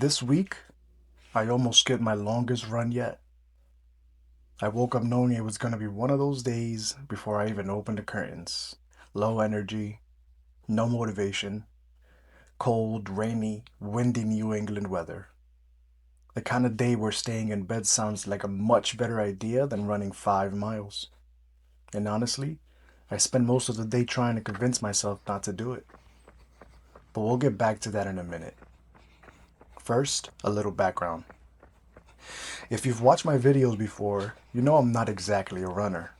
This week, I almost skipped my longest run yet. I woke up knowing it was going to be one of those days before I even opened the curtains. Low energy, no motivation, cold, rainy, windy New England weather. The kind of day where staying in bed sounds like a much better idea than running 5 miles. And honestly, I spent most of the day trying to convince myself not to do it. But we'll get back to that in a minute. First, a little background. If you've watched my videos before, you know I'm not exactly a runner.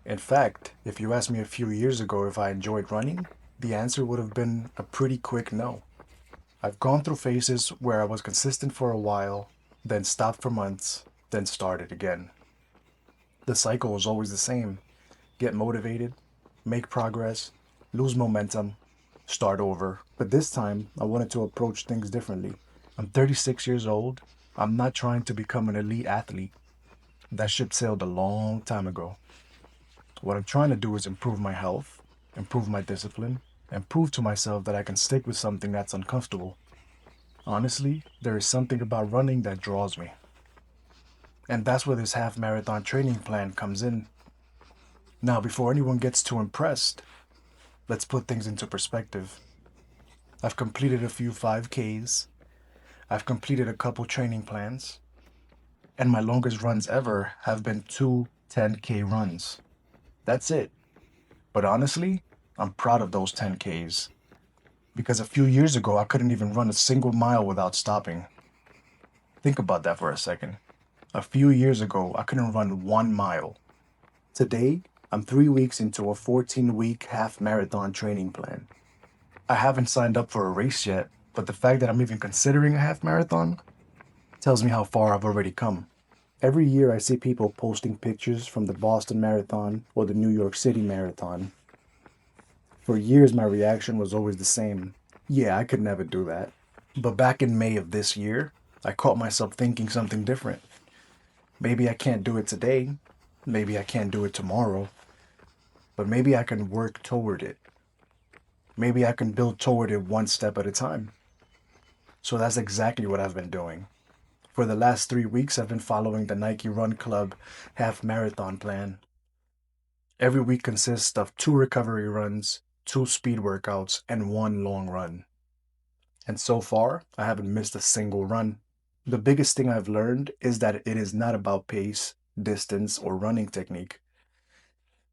In fact, if you asked me a few years ago if I enjoyed running, the answer would have been a pretty quick no. I've gone through phases where I was consistent for a while, then stopped for months, then started again. The cycle was always the same: get motivated, make progress, lose momentum, start over. But this time, I wanted to approach things differently. I'm 36 years old. I'm not trying to become an elite athlete. That ship sailed a long time ago. What I'm trying to do is improve my health, improve my discipline, and prove to myself that I can stick with something that's uncomfortable. Honestly, there is something about running that draws me. And that's where this half marathon training plan comes in. Now, before anyone gets too impressed, let's put things into perspective. I've completed a few 5Ks, I've completed a couple training plans, and my longest runs ever have been two 10K runs. That's it. But honestly, I'm proud of those 10Ks. Because a few years ago, I couldn't even run a single mile without stopping. Think about that for a second. A few years ago, I couldn't run 1 mile. Today, I'm 3 weeks into a 14-week half marathon training plan. I haven't signed up for a race yet, but the fact that I'm even considering a half marathon tells me how far I've already come. Every year, I see people posting pictures from the Boston Marathon or the New York City Marathon. For years, my reaction was always the same: yeah, I could never do that. But back in May of this year, I caught myself thinking something different. Maybe I can't do it today, maybe I can't do it tomorrow, but maybe I can work toward it. Maybe I can build toward it one step at a time. So that's exactly what I've been doing. For the last 3 weeks, I've been following the Nike Run Club half marathon plan. Every week consists of 2 recovery runs, 2 speed workouts, and 1 long run. And so far, I haven't missed a single run. The biggest thing I've learned is that it is not about pace, distance, or running technique.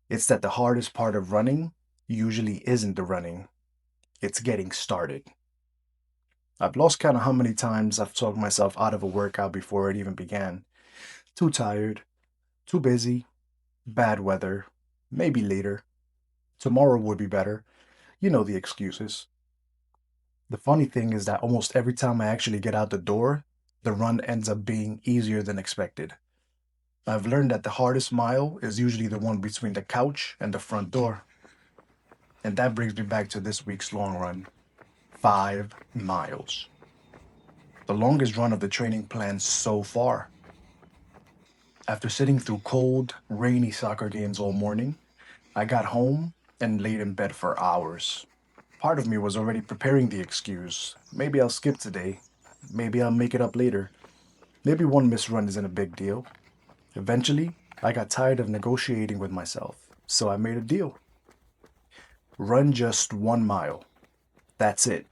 It's that the hardest part of running usually isn't the running, it's getting started. I've lost count of how many times I've talked myself out of a workout before it even began. Too tired, too busy, bad weather, maybe later, tomorrow would be better. You know the excuses. The funny thing is that almost every time I actually get out the door, the run ends up being easier than expected. I've learned that the hardest mile is usually the one between the couch and the front door. And that brings me back to this week's long run: 5 miles. The longest run of the training plan so far. After sitting through cold, rainy soccer games all morning, I got home and laid in bed for hours. Part of me was already preparing the excuse: maybe I'll skip today, maybe I'll make it up later, maybe one missed run isn't a big deal. Eventually, I got tired of negotiating with myself, so I made a deal. Run just 1 mile. That's it.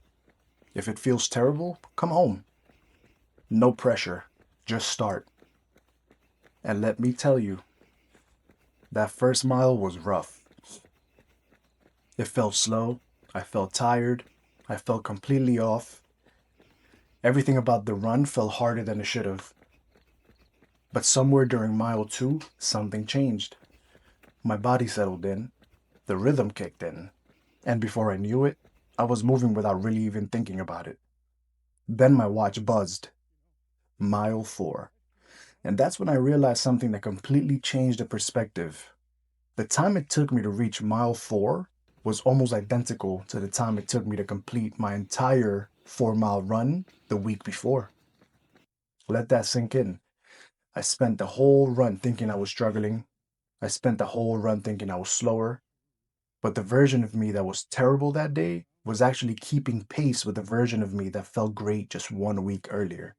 If it feels terrible, come home. No pressure. Just start. And let me tell you, that first mile was rough. It felt slow. I felt tired. I felt completely off. Everything about the run felt harder than it should have. But somewhere during mile 2, something changed. My body settled in. The rhythm kicked in. And before I knew it, I was moving without really even thinking about it. Then my watch buzzed. Mile 4. And that's when I realized something that completely changed the perspective. The time it took me to reach mile 4 was almost identical to the time it took me to complete my entire 4 mile run the week before. Let that sink in. I spent the whole run thinking I was struggling. I spent the whole run thinking I was slower. But the version of me that was terrible that day was actually keeping pace with the version of me that felt great just 1 week earlier.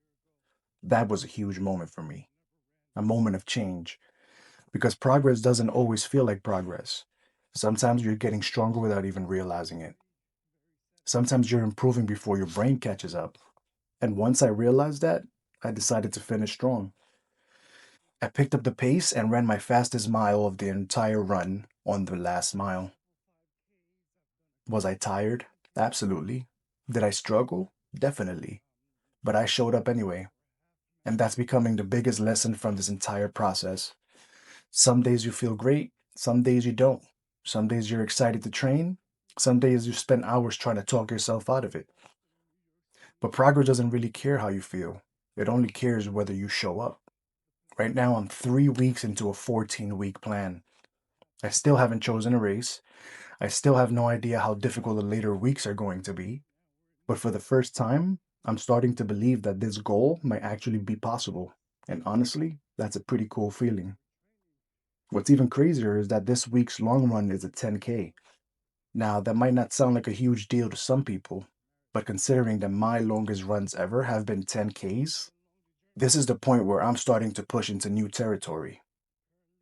That was a huge moment for me, a moment of change, because progress doesn't always feel like progress. Sometimes you're getting stronger without even realizing it. Sometimes you're improving before your brain catches up. And once I realized that, I decided to finish strong. I picked up the pace and ran my fastest mile of the entire run on the last mile. Was I tired? Absolutely. Did I struggle? Definitely. But I showed up anyway. And that's becoming the biggest lesson from this entire process. Some days you feel great, some days you don't. Some days you're excited to train, some days you spend hours trying to talk yourself out of it. But progress doesn't really care how you feel, it only cares whether you show up. Right now, I'm 3 weeks into a 14-week plan. I still haven't chosen a race. I still have no idea how difficult the later weeks are going to be. But for the first time, I'm starting to believe that this goal might actually be possible. And honestly, that's a pretty cool feeling. What's even crazier is that this week's long run is a 10K. Now, that might not sound like a huge deal to some people, but considering that my longest runs ever have been 10Ks, this is the point where I'm starting to push into new territory.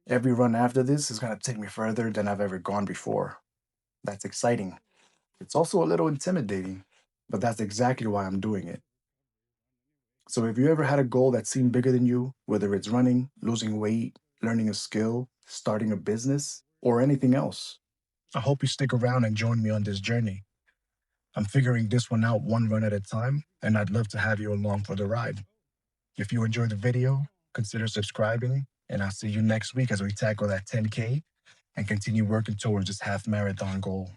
Every run after this is going to take me further than I've ever gone before. That's exciting. It's also a little intimidating, but that's exactly why I'm doing it. So, if you ever had a goal that seemed bigger than you, whether it's running, losing weight, learning a skill, starting a business, or anything else, I hope you stick around and join me on this journey. I'm figuring this one out one run at a time, and I'd love to have you along for the ride. If you enjoyed the video, consider subscribing, and I'll see you next week as we tackle that 10K and continue working towards this half marathon goal.